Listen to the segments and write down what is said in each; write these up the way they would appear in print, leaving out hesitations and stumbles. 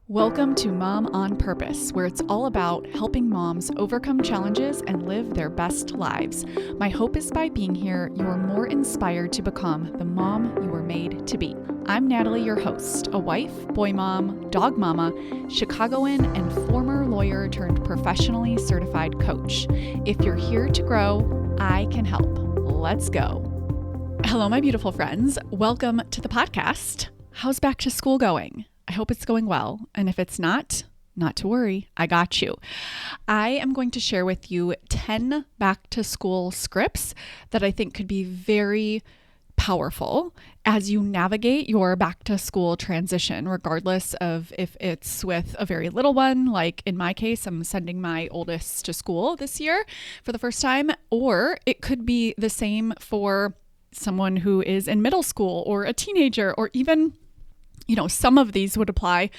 Welcome to Mom on Purpose, where it's all about helping moms overcome challenges and live their best lives. My hope is by being here, you are more inspired to become the mom you were made to be. I'm Natalie, your host, a wife, boy mom, dog mama, Chicagoan, and former lawyer turned professionally certified coach. If you're here to grow, I can help. Let's go. Hello, my beautiful friends. Welcome to the podcast. How's back to school going? I hope it's going well. And if it's not to worry, I got you. I am going to share with you 10 back to school scripts that I think could be very powerful as you navigate your back to school transition, regardless of if it's with a very little one, like in my case, I'm sending my oldest to school this year for the first time, or it could be the same for someone who is in middle school or a teenager, or even some of these would apply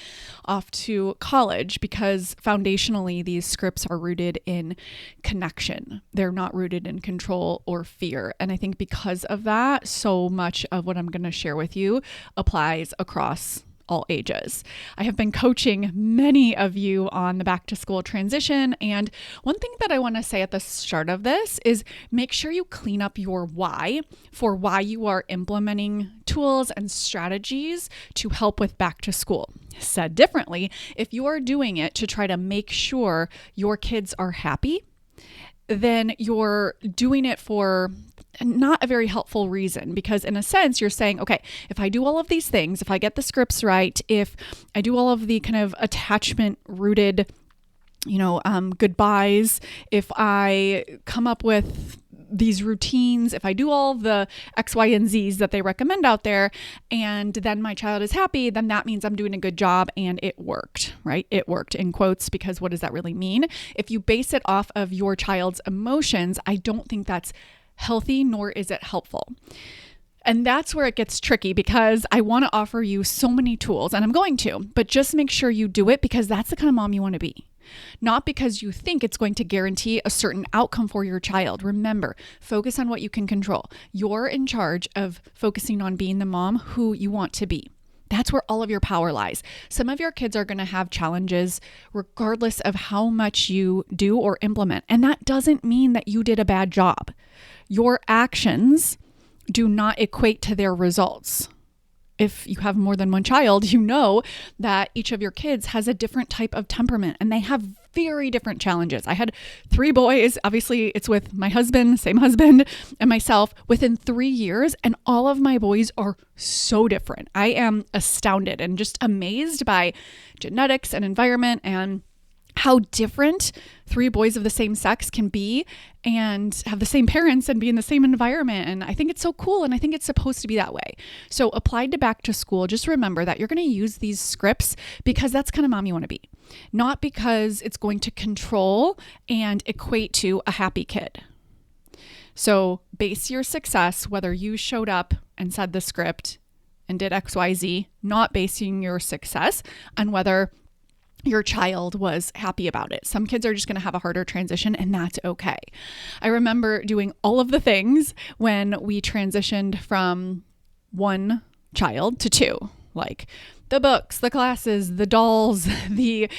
off to college because foundationally, these scripts are rooted in connection. They're not rooted in control or fear. And I think because of that, so much of what I'm going to share with you applies across all ages. I have been coaching many of you on the back to school transition. And one thing that I want to say at the start of this is make sure you clean up your why for why you are implementing tools and strategies to help with back to school. Said differently, if you are doing it to try to make sure your kids are happy, then you're doing it for not a very helpful reason, because in a sense you're saying, okay, if I do all of these things, if I get the scripts right, if I do all of the kind of attachment rooted, goodbyes, if I come up with these routines, if I do all the X, Y, and Z's that they recommend out there, and then my child is happy, then that means I'm doing a good job and it worked, right? It worked in quotes, because what does that really mean? If you base it off of your child's emotions, I don't think that's healthy, nor is it helpful. And that's where it gets tricky, because I want to offer you so many tools, and I'm going to, but just make sure you do it because that's the kind of mom you want to be. Not because you think it's going to guarantee a certain outcome for your child. Remember, focus on what you can control. You're in charge of focusing on being the mom who you want to be. That's where all of your power lies. Some of your kids are going to have challenges regardless of how much you do or implement. And that doesn't mean that you did a bad job. Your actions do not equate to their results. If you have more than one child, you know that each of your kids has a different type of temperament and they have very different challenges. I had 3 boys. Obviously, it's with my husband, same husband, and myself within 3 years, and all of my boys are so different. I am astounded and just amazed by genetics and environment and how different 3 boys of the same sex can be and have the same parents and be in the same environment. And I think it's so cool. And I think it's supposed to be that way. So applied to back to school, just remember that you're going to use these scripts because that's kind of mom you want to be, not because it's going to control and equate to a happy kid. So base your success, whether you showed up and said the script and did X, Y, Z, not basing your success on whether your child was happy about it. Some kids are just going to have a harder transition, and that's okay. I remember doing all of the things when we transitioned from 1 child to 2, like the books, the classes, the dolls, the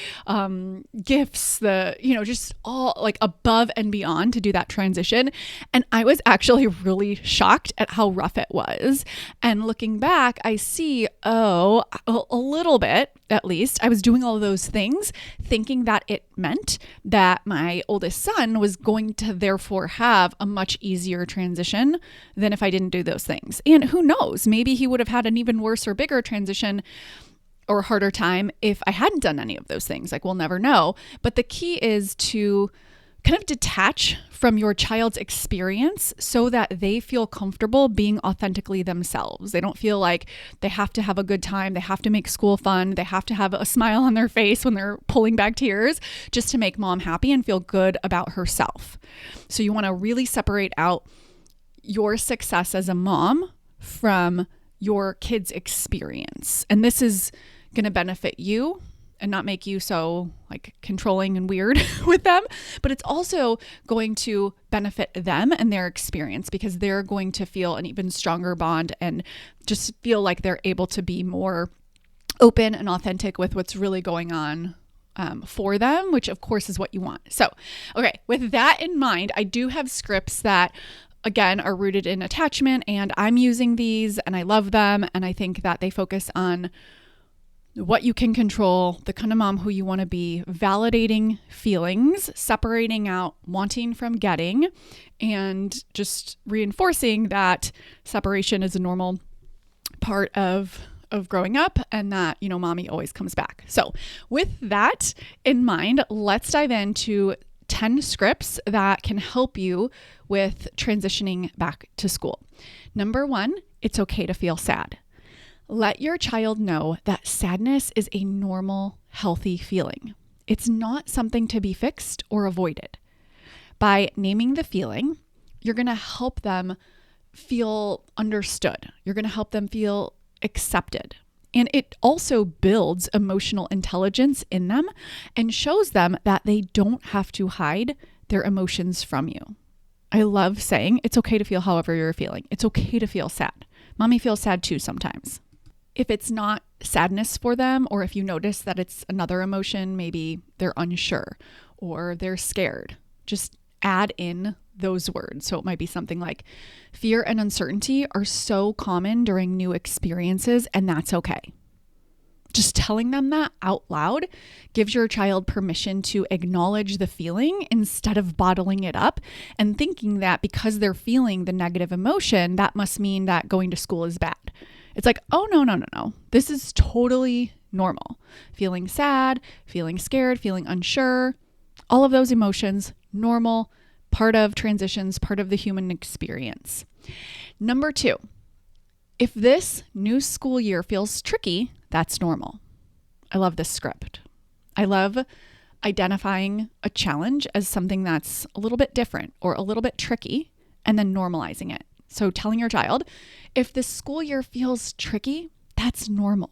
gifts, just all like above and beyond to do that transition. And I was actually really shocked at how rough it was. And looking back, I see, a little bit, at least, I was doing all of those things thinking that it meant that my oldest son was going to therefore have a much easier transition than if I didn't do those things. And who knows, maybe he would have had an even worse or bigger transition or harder time if I hadn't done any of those things. Like, we'll never know. But the key is to kind of detach from your child's experience so that they feel comfortable being authentically themselves. They don't feel like they have to have a good time. They have to make school fun. They have to have a smile on their face when they're pulling back tears just to make mom happy and feel good about herself. So you want to really separate out your success as a mom from your kid's experience. And this is going to benefit you and not make you so like controlling and weird with them, but it's also going to benefit them and their experience because they're going to feel an even stronger bond and just feel like they're able to be more open and authentic with what's really going on for them, which of course is what you want. So, okay, with that in mind, I do have scripts that again are rooted in attachment, and I'm using these and I love them. And I think that they focus on what you can control, the kind of mom who you want to be, validating feelings, separating out wanting from getting, and just reinforcing that separation is a normal part of growing up, and that, mommy always comes back. So with that in mind, let's dive into 10 scripts that can help you with transitioning back to school. Number 1, it's okay to feel sad. Let your child know that sadness is a normal, healthy feeling. It's not something to be fixed or avoided. By naming the feeling, you're going to help them feel understood. You're going to help them feel accepted. And it also builds emotional intelligence in them and shows them that they don't have to hide their emotions from you. I love saying it's okay to feel however you're feeling. It's okay to feel sad. Mommy feels sad too sometimes. If it's not sadness for them, or if you notice that it's another emotion, maybe they're unsure or they're scared, just add in those words. So it might be something like fear and uncertainty are so common during new experiences, and that's okay. Just telling them that out loud gives your child permission to acknowledge the feeling instead of bottling it up and thinking that because they're feeling the negative emotion, that must mean that going to school is bad. It's like, oh, no. This is totally normal. Feeling sad, feeling scared, feeling unsure, all of those emotions, normal, part of transitions, part of the human experience. Number 2, if this new school year feels tricky, that's normal. I love this script. I love identifying a challenge as something that's a little bit different or a little bit tricky, and then normalizing it. So telling your child, if this school year feels tricky, that's normal.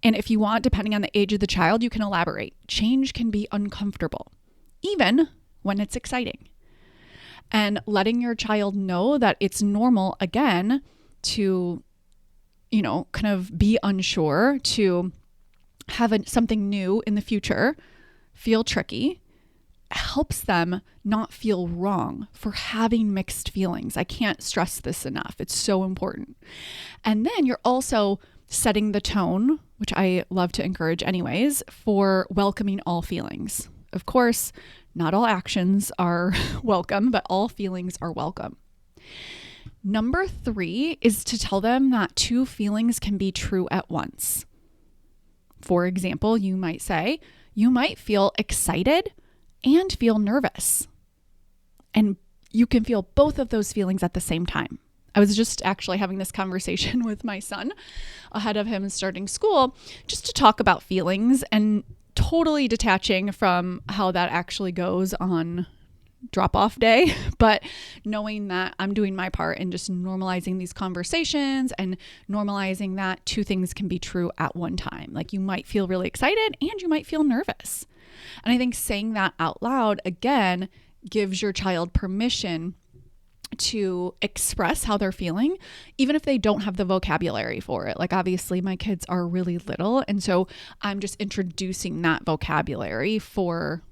And if you want, depending on the age of the child, you can elaborate. Change can be uncomfortable, even when it's exciting. And letting your child know that it's normal, again, to, kind of be unsure, to have something new in the future feel tricky, helps them not feel wrong for having mixed feelings. I can't stress this enough. It's so important. And then you're also setting the tone, which I love to encourage anyways, for welcoming all feelings. Of course, not all actions are welcome, but all feelings are welcome. Number 3 is to tell them that 2 feelings can be true at once. For example, you might say, you might feel excited and feel nervous. And you can feel both of those feelings at the same time. I was just actually having this conversation with my son ahead of him starting school, just to talk about feelings, and totally detaching from how that actually goes on drop-off day, but knowing that I'm doing my part in just normalizing these conversations and normalizing that 2 things can be true at one time. Like, you might feel really excited and you might feel nervous. And I think saying that out loud, again, gives your child permission to express how they're feeling, even if they don't have the vocabulary for it. Like, obviously my kids are really little, and so I'm just introducing that vocabulary for,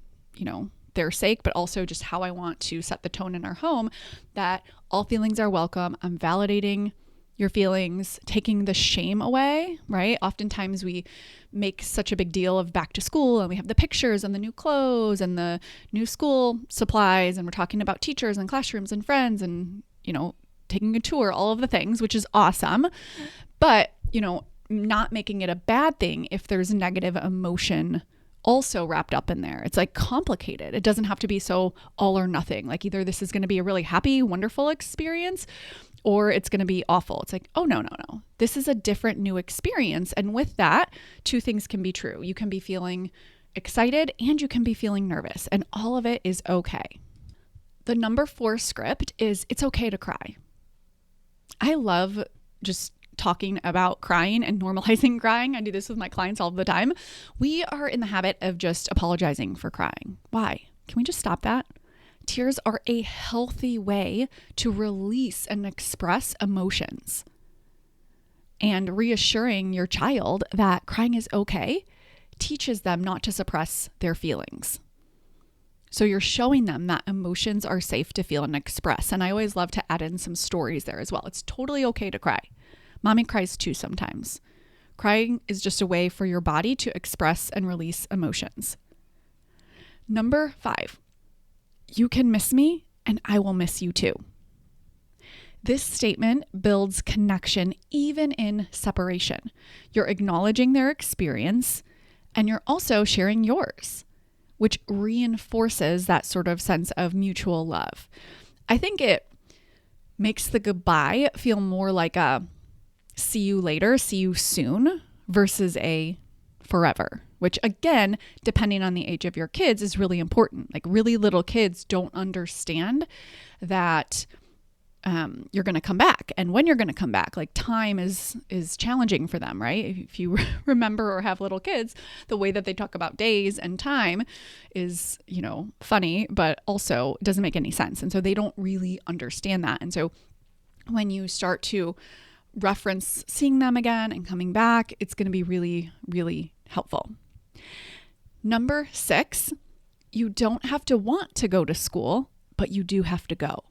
their sake, but also just how I want to set the tone in our home, that all feelings are welcome. I'm validating your feelings, taking the shame away, right? Oftentimes we make such a big deal of back to school, and we have the pictures and the new clothes and the new school supplies, and we're talking about teachers and classrooms and friends and, taking a tour, all of the things, which is awesome. But, not making it a bad thing if there's negative emotion also wrapped up in there. It's like complicated. It doesn't have to be so all or nothing. Like, either this is going to be a really happy, wonderful experience, or it's going to be awful. It's like, oh, no. This is a different new experience. And with that, 2 things can be true. You can be feeling excited and you can be feeling nervous, and all of it is okay. The number 4 script is it's okay to cry. I love just talking about crying and normalizing crying. I do this with my clients all the time. We are in the habit of just apologizing for crying. Why? Can we just stop that? Tears are a healthy way to release and express emotions. And reassuring your child that crying is okay teaches them not to suppress their feelings. So you're showing them that emotions are safe to feel and express. And I always love to add in some stories there as well. It's totally okay to cry. Mommy cries too sometimes. Crying is just a way for your body to express and release emotions. Number 5, you can miss me and I will miss you too. This statement builds connection even in separation. You're acknowledging their experience and you're also sharing yours, which reinforces that sort of sense of mutual love. I think it makes the goodbye feel more like a see you later, see you soon versus a forever, which again, depending on the age of your kids is really important. Like really little kids don't understand that you're going to come back and when you're going to come back. Like time is challenging for them, right? If you remember or have little kids, the way that they talk about days and time is, funny, but also doesn't make any sense. And so they don't really understand that. And so when you start to reference seeing them again and coming back, it's going to be really, really helpful. Number 6, you don't have to want to go to school, but you do have to go.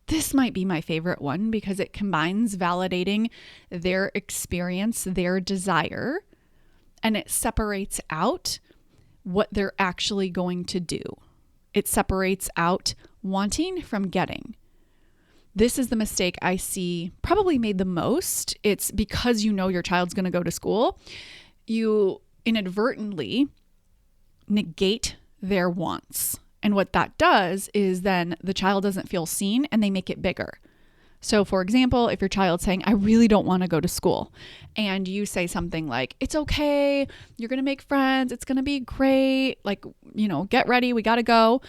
This might be my favorite one because it combines validating their experience, their desire, and it separates out what they're actually going to do. It separates out wanting from getting. This is the mistake I see probably made the most. It's because you know your child's going to go to school, you inadvertently negate their wants. And what that does is then the child doesn't feel seen and they make it bigger. So for example, if your child's saying, I really don't want to go to school, and you say something like, it's okay, you're going to make friends, it's going to be great, like, get ready, we got to go.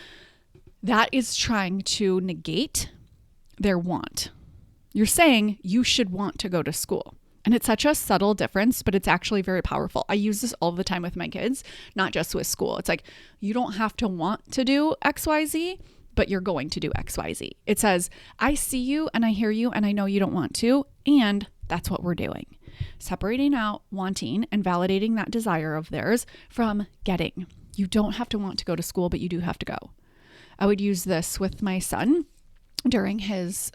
That is trying to negate their want. You're saying you should want to go to school. And it's such a subtle difference, but it's actually very powerful. I use this all the time with my kids, not just with school. It's like, you don't have to want to do XYZ, but you're going to do XYZ. It says, I see you and I hear you and I know you don't want to, and that's what we're doing. Separating out wanting and validating that desire of theirs from getting. You don't have to want to go to school, but you do have to go. I would use this with my son during his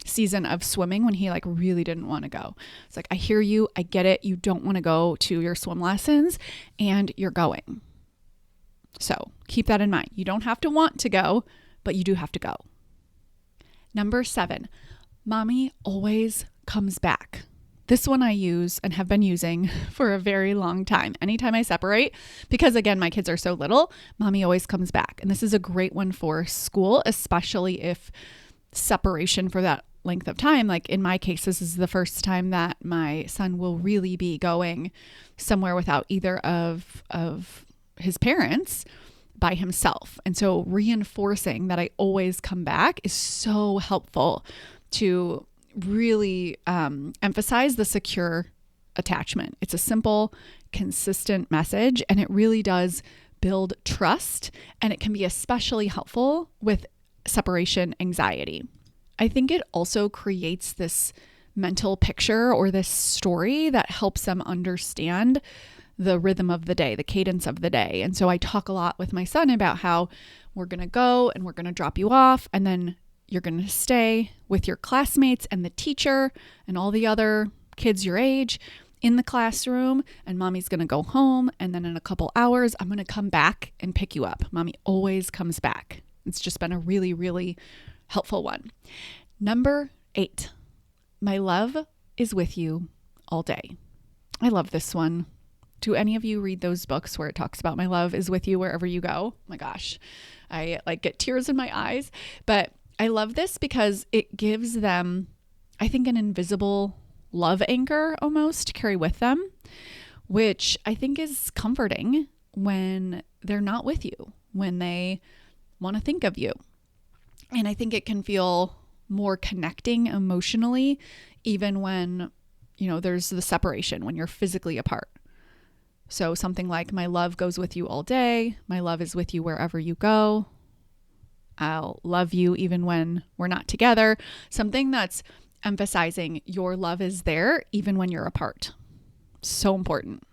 season of swimming when he really didn't want to go. It's like, I hear you, I get it. You don't want to go to your swim lessons and you're going. So keep that in mind. You don't have to want to go, but you do have to go. Number 7, mommy always comes back. This one I use and have been using for a very long time. Anytime I separate, because again, my kids are so little, mommy always comes back. And this is a great one for school, especially if separation for that length of time, like in my case, this is the first time that my son will really be going somewhere without either of his parents by himself. And so reinforcing that I always come back is so helpful to really emphasize the secure attachment. It's a simple, consistent message, and it really does build trust, and it can be especially helpful with separation anxiety. I think it also creates this mental picture or this story that helps them understand the rhythm of the day, the cadence of the day. And so I talk a lot with my son about how we're going to go and we're going to drop you off, and then you're going to stay with your classmates and the teacher and all the other kids your age in the classroom, and mommy's going to go home. And then in a couple hours, I'm going to come back and pick you up. Mommy always comes back. It's just been a really, really helpful one. Number 8, my love is with you all day. I love this one. Do any of you read those books where it talks about my love is with you wherever you go? Oh my gosh, I get tears in my eyes, but I love this because it gives them, I think, an invisible love anchor almost to carry with them, which I think is comforting when they're not with you, when they want to think of you. And I think it can feel more connecting emotionally, even when, there's the separation, when you're physically apart. So something like, my love goes with you all day. My love is with you wherever you go. I'll love you even when we're not together. Something that's emphasizing your love is there even when you're apart. So important.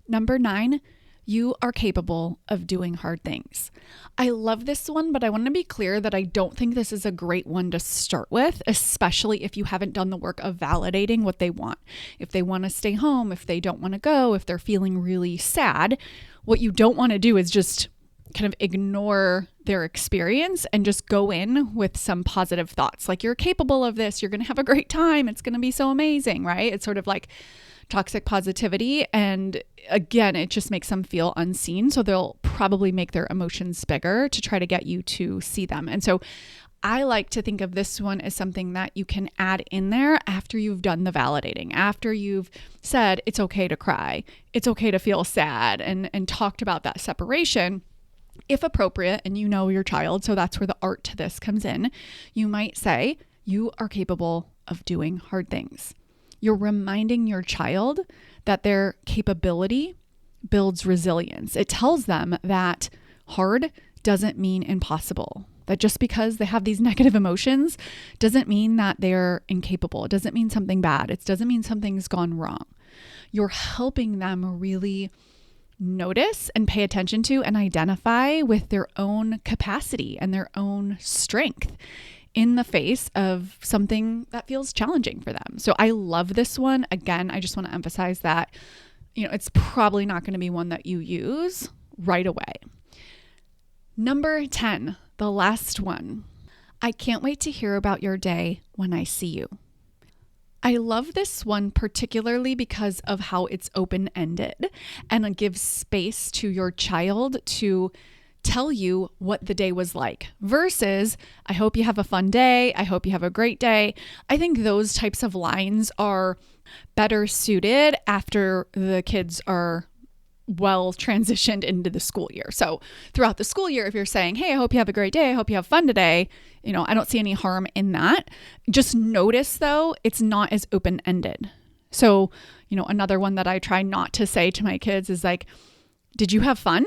Number 9, you are capable of doing hard things. I love this one, but I want to be clear that I don't think this is a great one to start with, especially if you haven't done the work of validating what they want. If they want to stay home, if they don't want to go, if they're feeling really sad, what you don't want to do is just kind of ignore their experience and just go in with some positive thoughts. Like, you're capable of this. You're going to have a great time. It's going to be so amazing, right? It's sort of like toxic positivity. And again, it just makes them feel unseen. So they'll probably make their emotions bigger to try to get you to see them. And so I like to think of this one as something that you can add in there after you've done the validating, after you've said it's okay to cry, it's okay to feel sad, and talked about that separation. If appropriate, and you know your child, so that's where the art to this comes in, you might say, you are capable of doing hard things. You're reminding your child that their capability builds resilience. It tells them that hard doesn't mean impossible. That just because they have these negative emotions doesn't mean that they're incapable. It doesn't mean something bad. It doesn't mean something's gone wrong. You're helping them really notice and pay attention to and identify with their own capacity and their own strength in the face of something that feels challenging for them. So I love this one. Again, I just want to emphasize that, it's probably not going to be one that you use right away. Number 10, the last one. I can't wait to hear about your day when I see you. I love this one particularly because of how it's open-ended and it gives space to your child to tell you what the day was like versus, I hope you have a fun day. I hope you have a great day. I think those types of lines are better suited after the kids are well transitioned into the school year. So throughout the school year, if you're saying, hey, I hope you have a great day. I hope you have fun today. I don't see any harm in that. Just notice though, it's not as open-ended. So, another one that I try not to say to my kids is like, did you have fun?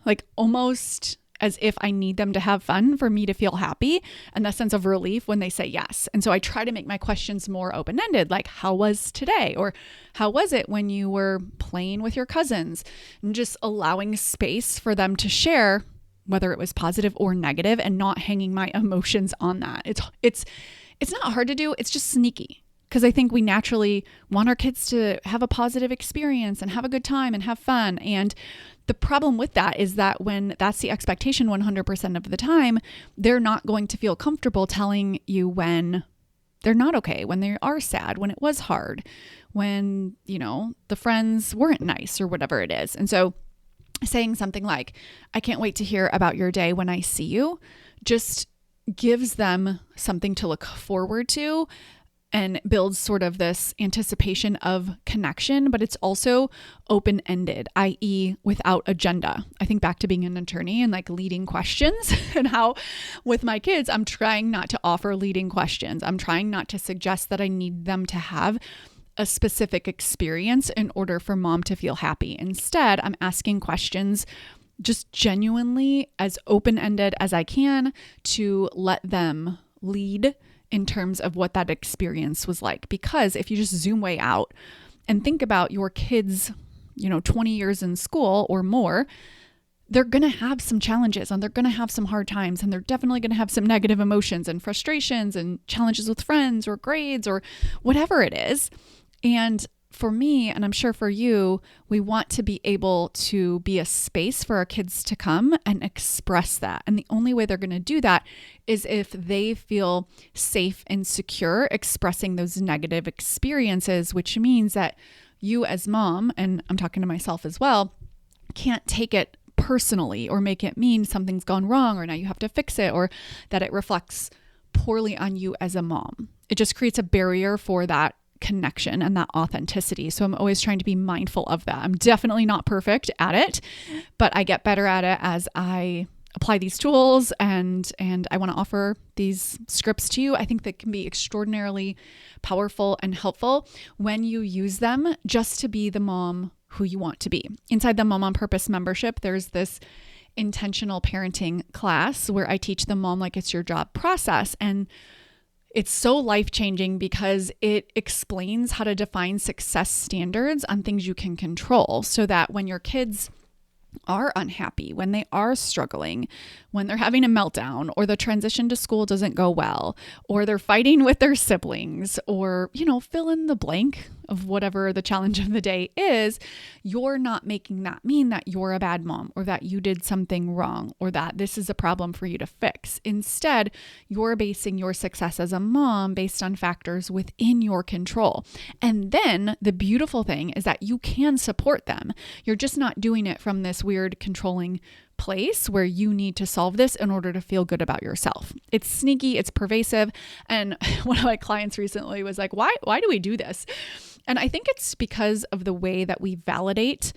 Like almost as if I need them to have fun for me to feel happy and that sense of relief when they say yes. And so I try to make my questions more open-ended, like how was today? Or how was it when you were playing with your cousins? And just allowing space for them to share whether it was positive or negative and not hanging my emotions on that. It's not hard to do. It's just sneaky. Because I think we naturally want our kids to have a positive experience and have a good time and have fun. And the problem with that is that when that's the expectation 100% of the time, they're not going to feel comfortable telling you when they're not okay, when they are sad, when it was hard, when, the friends weren't nice or whatever it is. And so saying something like, I can't wait to hear about your day when I see you, just gives them something to look forward to and builds sort of this anticipation of connection, but it's also open-ended, i.e. without agenda. I think back to being an attorney and like leading questions and how with my kids, I'm trying not to offer leading questions. I'm trying not to suggest that I need them to have a specific experience in order for mom to feel happy. Instead, I'm asking questions just genuinely as open-ended as I can to let them lead in terms of what that experience was like. Because if you just zoom way out and think about your kids, 20 years in school or more, they're going to have some challenges and they're going to have some hard times and they're definitely going to have some negative emotions and frustrations and challenges with friends or grades or whatever it is. And for me, and I'm sure for you, we want to be able to be a space for our kids to come and express that. And the only way they're going to do that is if they feel safe and secure expressing those negative experiences, which means that you as mom, and I'm talking to myself as well, can't take it personally or make it mean something's gone wrong or now you have to fix it or that it reflects poorly on you as a mom. It just creates a barrier for that connection and that authenticity. So I'm always trying to be mindful of that. I'm definitely not perfect at it, but I get better at it as I apply these tools and I want to offer these scripts to you. I think that can be extraordinarily powerful and helpful when you use them just to be the mom who you want to be. Inside the Mom on Purpose membership, there's this intentional parenting class where I teach the mom like it's your job process. And It's so life-changing because it explains how to define success standards on things you can control so that when your kids are unhappy, when they are struggling, when they're having a meltdown, or the transition to school doesn't go well, or they're fighting with their siblings, or, fill in the blank of whatever the challenge of the day is, you're not making that mean that you're a bad mom or that you did something wrong or that this is a problem for you to fix. Instead, you're basing your success as a mom based on factors within your control. And then the beautiful thing is that you can support them. You're just not doing it from this weird controlling place where you need to solve this in order to feel good about yourself. It's sneaky, it's pervasive. And one of my clients recently was like, why do we do this? And I think it's because of the way that we validate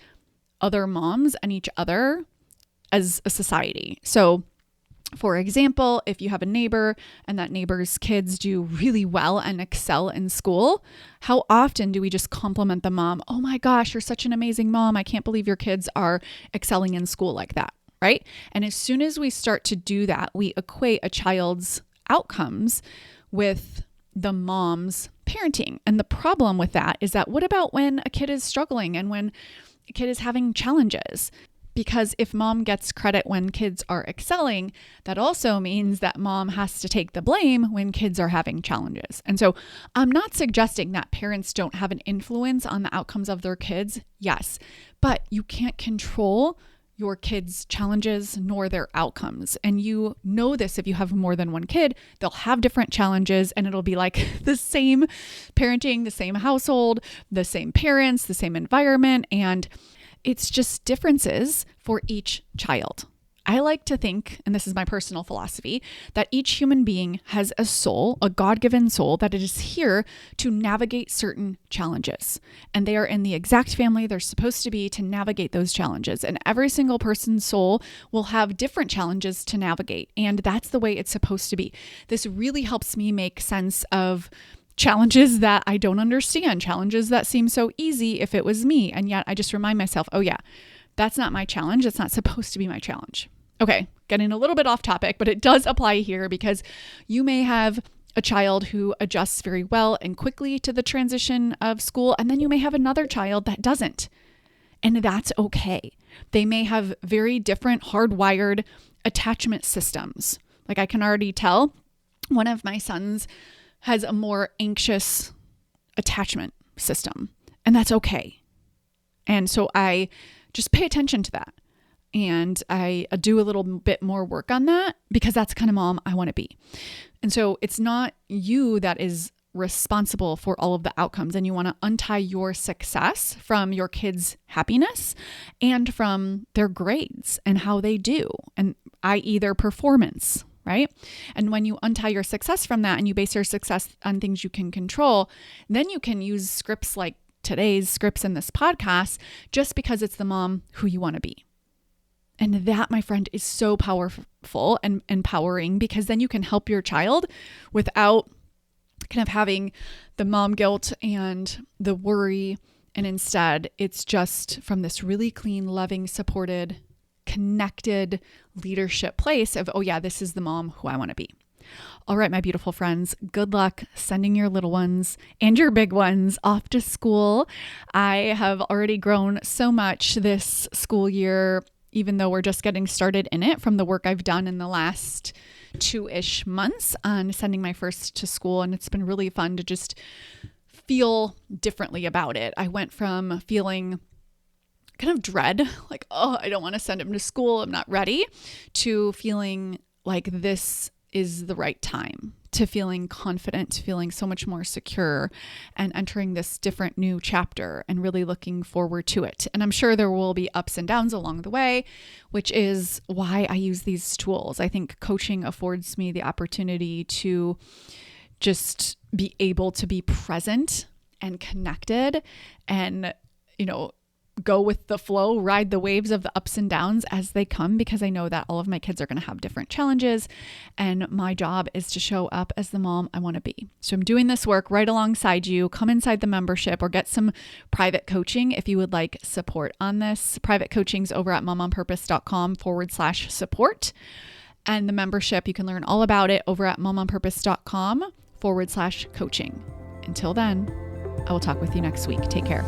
other moms and each other as a society. So for example, if you have a neighbor and that neighbor's kids do really well and excel in school, how often do we just compliment the mom? Oh my gosh, you're such an amazing mom. I can't believe your kids are excelling in school like that, right? And as soon as we start to do that, we equate a child's outcomes with the mom's parenting. And the problem with that is that what about when a kid is struggling and when a kid is having challenges? Because if mom gets credit when kids are excelling, that also means that mom has to take the blame when kids are having challenges. And so I'm not suggesting that parents don't have an influence on the outcomes of their kids. Yes, but you can't control your kids' challenges nor their outcomes. And you know this if you have more than one kid, they'll have different challenges and it'll be like the same parenting, the same household, the same parents, the same environment, and it's just differences for each child. I like to think, and this is my personal philosophy, that each human being has a soul, a God-given soul, that it is here to navigate certain challenges. And they are in the exact family they're supposed to be to navigate those challenges. And every single person's soul will have different challenges to navigate. And that's the way it's supposed to be. This really helps me make sense of challenges that I don't understand, challenges that seem so easy if it was me. And yet I just remind myself, oh yeah, that's not my challenge. It's not supposed to be my challenge. Okay, getting a little bit off topic, but it does apply here because you may have a child who adjusts very well and quickly to the transition of school, and then you may have another child that doesn't. And that's okay. They may have very different hardwired attachment systems. Like I can already tell one of my sons has a more anxious attachment system, and that's okay. And so I just pay attention to that. And I do a little bit more work on that because that's the kind of mom I want to be. And so it's not you that is responsible for all of the outcomes, and you want to untie your success from your kids' happiness and from their grades and how they do, and i.e. their performance, right? And when you untie your success from that and you base your success on things you can control, then you can use scripts like today's scripts in this podcast just because it's the mom who you want to be. And that, my friend, is so powerful and empowering because then you can help your child without kind of having the mom guilt and the worry. And instead, it's just from this really clean, loving, supported, connected leadership place of, oh yeah, this is the mom who I want to be. All right, my beautiful friends, good luck sending your little ones and your big ones off to school. I have already grown so much this school year, even though we're just getting started in it from the work I've done in the last 2-ish months on sending my first to school. And it's been really fun to just feel differently about it. I went from feeling kind of dread, like, oh, I don't want to send him to school, I'm not ready, to feeling like this is the right time, to feeling confident, to feeling so much more secure and entering this different new chapter and really looking forward to it. And I'm sure there will be ups and downs along the way, which is why I use these tools. I think coaching affords me the opportunity to just be able to be present and connected and, go with the flow, ride the waves of the ups and downs as they come, because I know that all of my kids are going to have different challenges. And my job is to show up as the mom I want to be. So I'm doing this work right alongside you. Come inside the membership or get some private coaching if you would like support on this. Private coaching's over at momonpurpose.com/support. And the membership, you can learn all about it over at momonpurpose.com lighten.com/coaching. Until then, I will talk with you next week. Take care.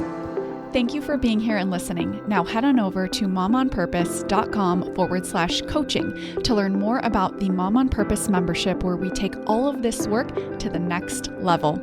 Thank you for being here and listening. Now head on over to momonpurpose.com/coaching to learn more about the Mom on Purpose membership, where we take all of this work to the next level.